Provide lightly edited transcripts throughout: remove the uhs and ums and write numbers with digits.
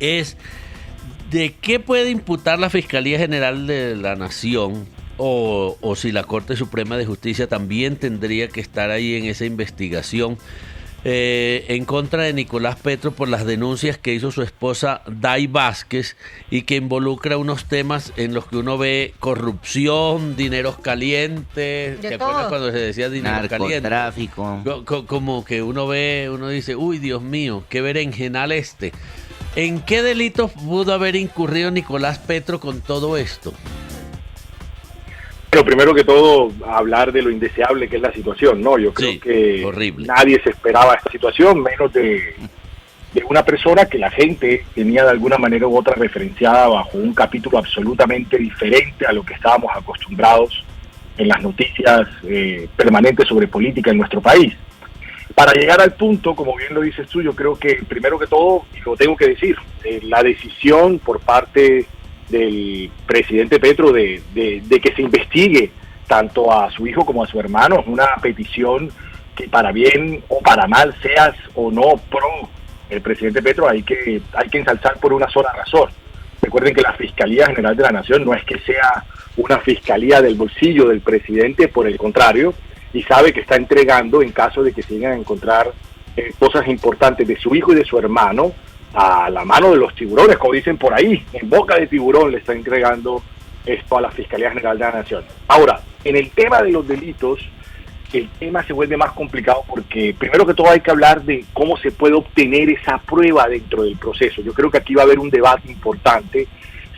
es de qué puede imputar la Fiscalía General de la Nación o si la Corte Suprema de Justicia también tendría que estar ahí en esa investigación en contra de Nicolás Petro por las denuncias que hizo su esposa Day Vázquez y que involucra unos temas en los que uno ve corrupción, dineros calientes. ¿Te acuerdas cuando se decía dinero caliente? Narcotráfico. Como que uno ve, uno dice, uy, Dios mío, qué berenjenal este. ¿En qué delitos pudo haber incurrido Nicolás Petro con todo esto? Pero primero que todo, hablar de lo indeseable que es la situación, ¿no? Yo creo que horrible. Nadie se esperaba esta situación, menos de una persona que la gente tenía de alguna manera u otra referenciada bajo un capítulo absolutamente diferente a lo que estábamos acostumbrados en las noticias permanentes sobre política en nuestro país. Para llegar al punto, como bien lo dices tú, yo creo que primero que todo, y lo tengo que decir, la decisión por parte del presidente Petro de que se investigue tanto a su hijo como a su hermano es una petición que para bien o para mal, seas o no pro el presidente Petro, hay que ensalzar por una sola razón. Recuerden que la Fiscalía General de la Nación no es que sea una fiscalía del bolsillo del presidente, por el contrario, y sabe que está entregando, en caso de que se lleguen a encontrar cosas importantes de su hijo y de su hermano, a la mano de los tiburones, como dicen por ahí, en boca de tiburón le está entregando esto a la Fiscalía General de la Nación. Ahora, en el tema de los delitos, el tema se vuelve más complicado porque primero que todo hay que hablar de cómo se puede obtener esa prueba dentro del proceso. Yo creo que aquí va a haber un debate importante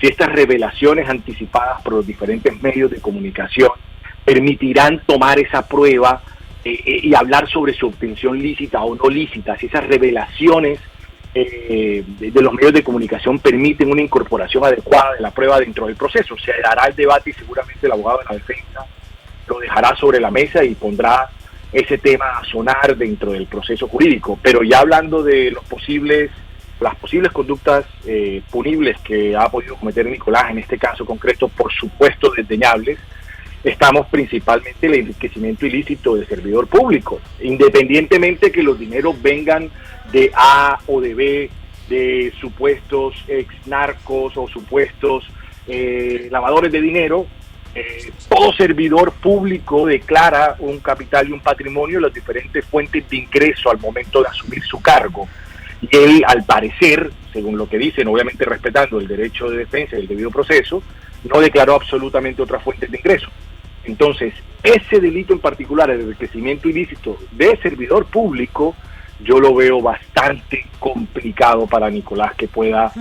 si estas revelaciones anticipadas por los diferentes medios de comunicación permitirán tomar esa prueba y hablar sobre su obtención lícita o no lícita, si esas revelaciones de los medios de comunicación permiten una incorporación adecuada de la prueba dentro del proceso. Se dará el debate y seguramente el abogado de la defensa lo dejará sobre la mesa y pondrá ese tema a sonar dentro del proceso jurídico. Pero ya hablando de las posibles conductas punibles que ha podido cometer Nicolás, en este caso concreto, por supuesto desdeñables, estamos principalmente en el enriquecimiento ilícito de servidor público, independientemente que los dineros vengan de A o de B, de supuestos ex narcos o supuestos lavadores de dinero. Todo servidor público declara un capital y un patrimonio en las diferentes fuentes de ingreso al momento de asumir su cargo. Y él, al parecer, según lo que dicen, obviamente respetando el derecho de defensa y el debido proceso, no declaró absolutamente otras fuentes de ingreso. Entonces, ese delito en particular, el enriquecimiento ilícito de servidor público, yo lo veo bastante complicado para Nicolás que pueda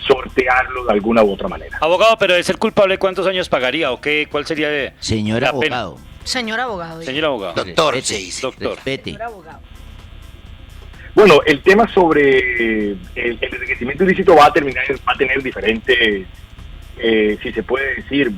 sortearlo de alguna u otra manera. Abogado, pero de ser culpable, ¿cuántos años pagaría o qué? ¿Cuál sería de Señor la abogado. pena? Señor abogado. Señor abogado. Doctor, Doctor. respete. Señor abogado. Bueno, el tema sobre el enriquecimiento ilícito va a tener diferentes, si se puede decir,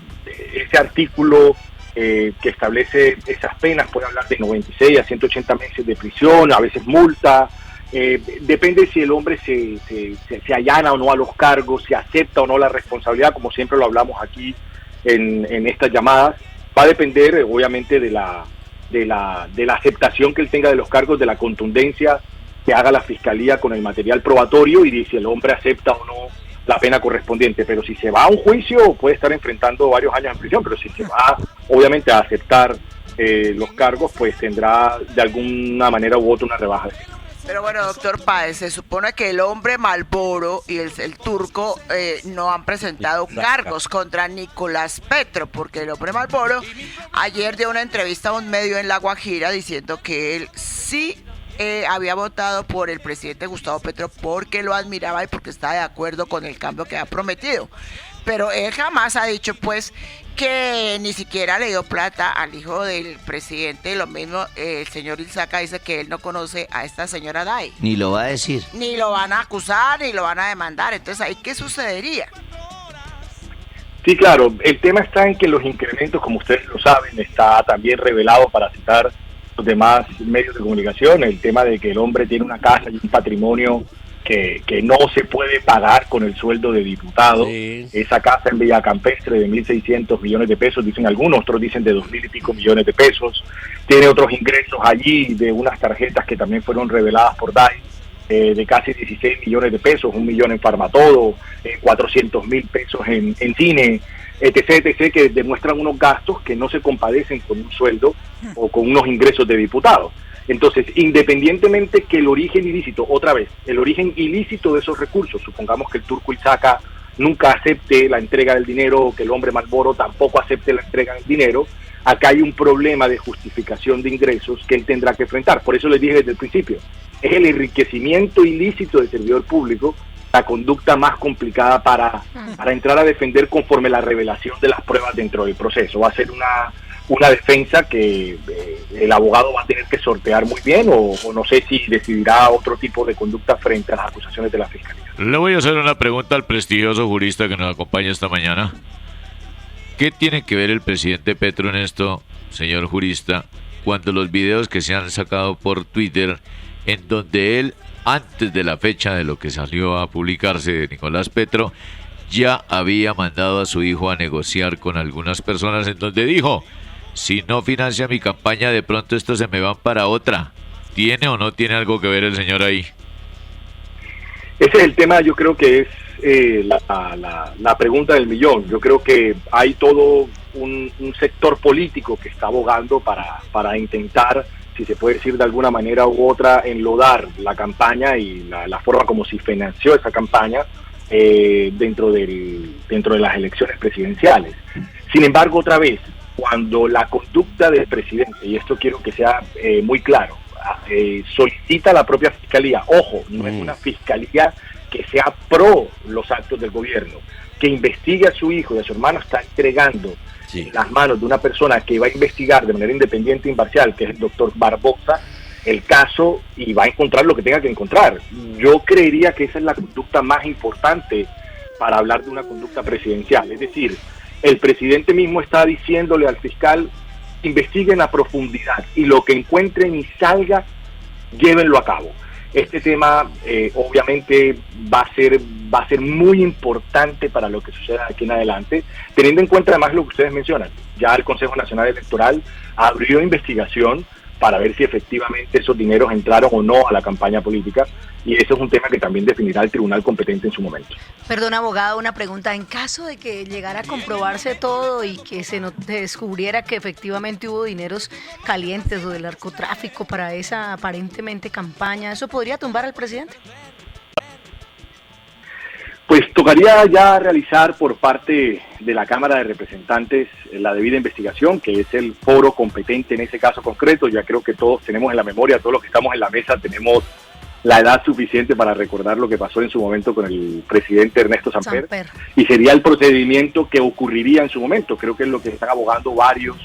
ese artículo que establece esas penas puede hablar de 96 a 180 meses de prisión, a veces multa. Depende si el hombre se allana o no a los cargos, si acepta o no la responsabilidad, como siempre lo hablamos aquí en estas llamadas. Va a depender obviamente de la aceptación que él tenga de los cargos, de la contundencia que haga la fiscalía con el material probatorio y de si el hombre acepta o no la pena correspondiente. Pero si se va a un juicio puede estar enfrentando varios años en prisión, pero si se va obviamente a aceptar los cargos, pues tendrá de alguna manera u otra una rebaja de pena. Pero bueno, doctor Páez, se supone que el hombre Malboro y el turco no han presentado cargos contra Nicolás Petro, porque el hombre Malboro ayer dio una entrevista a un medio en La Guajira diciendo que él sí había votado por el presidente Gustavo Petro porque lo admiraba y porque estaba de acuerdo con el cambio que ha prometido. Pero él jamás ha dicho, pues, que ni siquiera le dio plata al hijo del presidente. Lo mismo, el señor Ilzaca dice que él no conoce a esta señora Day. Ni lo va a decir. Ni lo van a acusar, ni lo van a demandar. Entonces, ¿ahí qué sucedería? Sí, claro. El tema está en que los incrementos, como ustedes lo saben, está también revelado para citar los demás medios de comunicación. El tema de que el hombre tiene una casa y un patrimonio que no se puede pagar con el sueldo de diputado. Sí. Esa casa en Villa Campestre de 1.600 millones de pesos, dicen algunos, otros dicen de 2.000 y pico millones de pesos. Tiene otros ingresos allí de unas tarjetas que también fueron reveladas por DAI, de casi 16 millones de pesos, 1 millón en Farmatodo, 400.000 pesos en cine, etc., que demuestran unos gastos que no se compadecen con un sueldo o con unos ingresos de diputado. Entonces, independientemente que el origen ilícito, otra vez, el origen ilícito de esos recursos, supongamos que el Turco Ilzaca nunca acepte la entrega del dinero, que el hombre Malboro tampoco acepte la entrega del dinero, acá hay un problema de justificación de ingresos que él tendrá que enfrentar. Por eso les dije desde el principio, es el enriquecimiento ilícito del servidor público la conducta más complicada para entrar a defender conforme la revelación de las pruebas dentro del proceso. Va a ser una defensa que el abogado va a tener que sortear muy bien o no sé si decidirá otro tipo de conducta frente a las acusaciones de la Fiscalía. Le voy a hacer una pregunta al prestigioso jurista que nos acompaña esta mañana. ¿Qué tiene que ver el presidente Petro en esto, señor jurista, cuando los videos que se han sacado por Twitter, en donde él, antes de la fecha de lo que salió a publicarse de Nicolás Petro, ya había mandado a su hijo a negociar con algunas personas, en donde dijo: si no financia mi campaña, de pronto estos se me van para otra? ¿Tiene o no tiene algo que ver el señor ahí? Ese es el tema, yo creo que es la pregunta del millón. Yo creo que hay todo un sector político que está abogando para intentar, si se puede decir de alguna manera u otra, enlodar la campaña y la forma como se financió esa campaña dentro de las elecciones presidenciales. Sin embargo, otra vez, cuando la conducta del presidente, y esto quiero que sea muy claro, solicita a la propia fiscalía, ojo, no es una fiscalía que sea pro los actos del gobierno, que investigue a su hijo y a su hermano, está entregando en las manos de una persona que va a investigar de manera independiente e imparcial, que es el doctor Barbosa, el caso, y va a encontrar lo que tenga que encontrar. Yo creería que esa es la conducta más importante para hablar de una conducta presidencial. Es decir, el presidente mismo está diciéndole al fiscal: investiguen a profundidad y lo que encuentren y salga, llévenlo a cabo. Este tema obviamente va a ser muy importante para lo que suceda aquí en adelante, teniendo en cuenta además lo que ustedes mencionan. Ya el Consejo Nacional Electoral abrió investigación para ver si efectivamente esos dineros entraron o no a la campaña política, y eso es un tema que también definirá el tribunal competente en su momento. Perdón, abogado, una pregunta. En caso de que llegara a comprobarse todo y que se descubriera que efectivamente hubo dineros calientes o del narcotráfico para esa aparentemente campaña, ¿eso podría tumbar al presidente? Pues tocaría ya realizar por parte de la Cámara de Representantes la debida investigación, que es el foro competente en ese caso concreto. Ya creo que todos tenemos en la memoria, todos los que estamos en la mesa tenemos la edad suficiente para recordar lo que pasó en su momento con el presidente Ernesto Samper, y sería el procedimiento que ocurriría en su momento. Creo que es lo que están abogando varios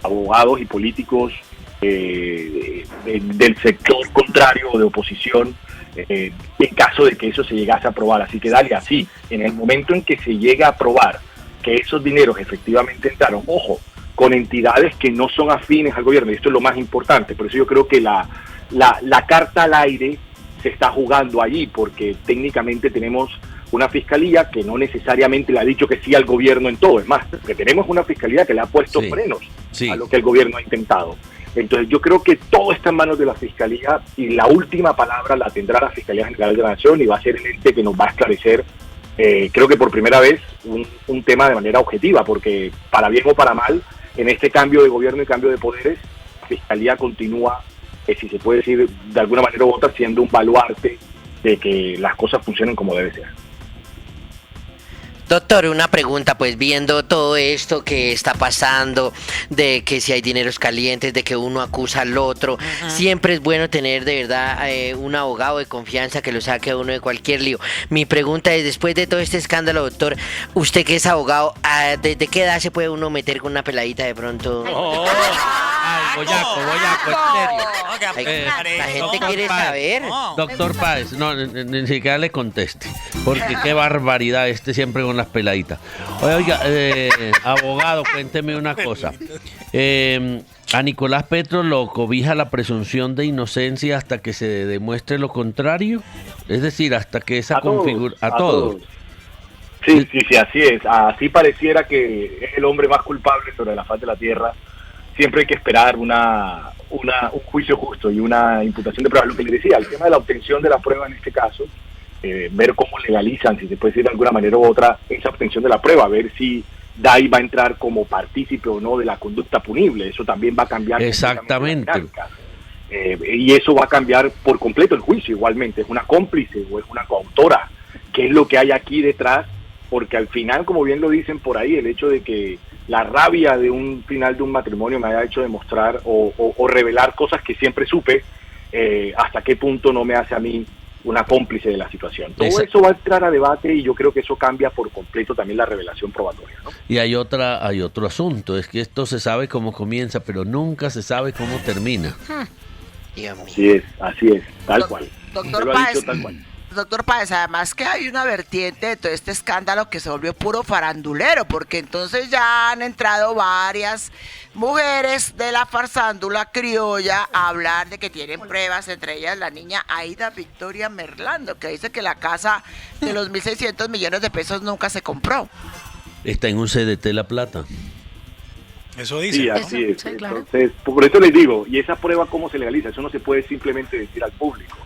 abogados y políticos del sector contrario o de oposición, en caso de que eso se llegase a aprobar. Así que dale, así, en el momento en que se llega a aprobar que esos dineros efectivamente entraron, ojo, con entidades que no son afines al gobierno, y esto es lo más importante. Por eso yo creo que la carta al aire se está jugando allí, porque técnicamente tenemos una fiscalía que no necesariamente le ha dicho que sí al gobierno en todo. Es más, que tenemos una fiscalía que le ha puesto frenos a lo que el gobierno ha intentado. Entonces yo creo que todo está en manos de la Fiscalía, y la última palabra la tendrá la Fiscalía General de la Nación, y va a ser el ente que nos va a esclarecer, creo que por primera vez, un tema de manera objetiva, porque para bien o para mal, en este cambio de gobierno y cambio de poderes, la Fiscalía continúa, si se puede decir de alguna manera u otra, siendo un baluarte de que las cosas funcionen como debe ser. Doctor, una pregunta, pues viendo todo esto que está pasando, de que si hay dineros calientes, de que uno acusa al otro, siempre es bueno tener de verdad un abogado de confianza que lo saque a uno de cualquier lío. Mi pregunta es, después de todo este escándalo, doctor, usted que es abogado, ¿desde qué edad se puede uno meter con una peladita de pronto? Boyaco, en serio. La gente quiere saber. Doctor Páez, no, ni siquiera le conteste, porque qué barbaridad siempre con las peladitas. Oiga, abogado, cuénteme una cosa. A Nicolás Petro lo cobija la presunción de inocencia hasta que se demuestre lo contrario, es decir, hasta que esa configura a todos. Sí, así es. Así pareciera que es el hombre más culpable sobre la faz de la tierra, siempre hay que esperar un juicio justo y una imputación de pruebas. Lo que les decía, el tema de la obtención de la prueba en este caso, ver cómo legalizan, si se puede decir de alguna manera u otra, esa obtención de la prueba, ver si DAI va a entrar como partícipe o no de la conducta punible. Eso también va a cambiar. Exactamente. Y eso va a cambiar por completo el juicio igualmente. ¿Es una cómplice o es una coautora? ¿Qué es lo que hay aquí detrás? Porque al final, como bien lo dicen por ahí, el hecho de que la rabia de un final de un matrimonio me haya hecho demostrar o revelar cosas que siempre supe, hasta qué punto no me hace a mí una cómplice de la situación. Todo eso va a entrar a debate y yo creo que eso cambia por completo también la revelación probatoria, ¿no? Y hay otro asunto, es que esto se sabe cómo comienza, pero nunca se sabe cómo termina. Así es, tal cual. Doctor Páez, además que hay una vertiente de todo este escándalo que se volvió puro farandulero, porque entonces ya han entrado varias mujeres de la farsándula criolla a hablar de que tienen pruebas, entre ellas la niña Aida Victoria Merlando, que dice que la casa de los 1.600 millones de pesos nunca se compró. Está en un CDT La Plata. Eso dice. Sí, así es. Sí, claro. Entonces, por eso les digo, ¿y esa prueba cómo se legaliza? Eso no se puede simplemente decir al público.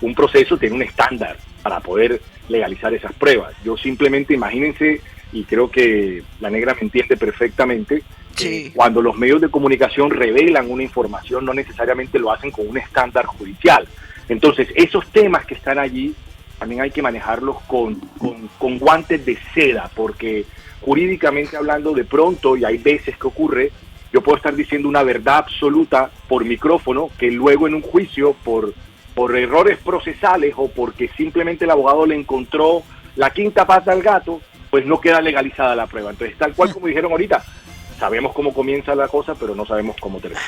Un proceso tiene un estándar para poder legalizar esas pruebas. Yo simplemente, imagínense, y creo que la negra me entiende perfectamente, sí, cuando los medios de comunicación revelan una información, no necesariamente lo hacen con un estándar judicial. Entonces, esos temas que están allí, también hay que manejarlos con guantes de seda, porque jurídicamente hablando, de pronto, y hay veces que ocurre, yo puedo estar diciendo una verdad absoluta por micrófono, que luego en un juicio, por errores procesales o porque simplemente el abogado le encontró la quinta pata al gato, pues no queda legalizada la prueba. Entonces, tal cual como dijeron ahorita, sabemos cómo comienza la cosa, pero no sabemos cómo termina.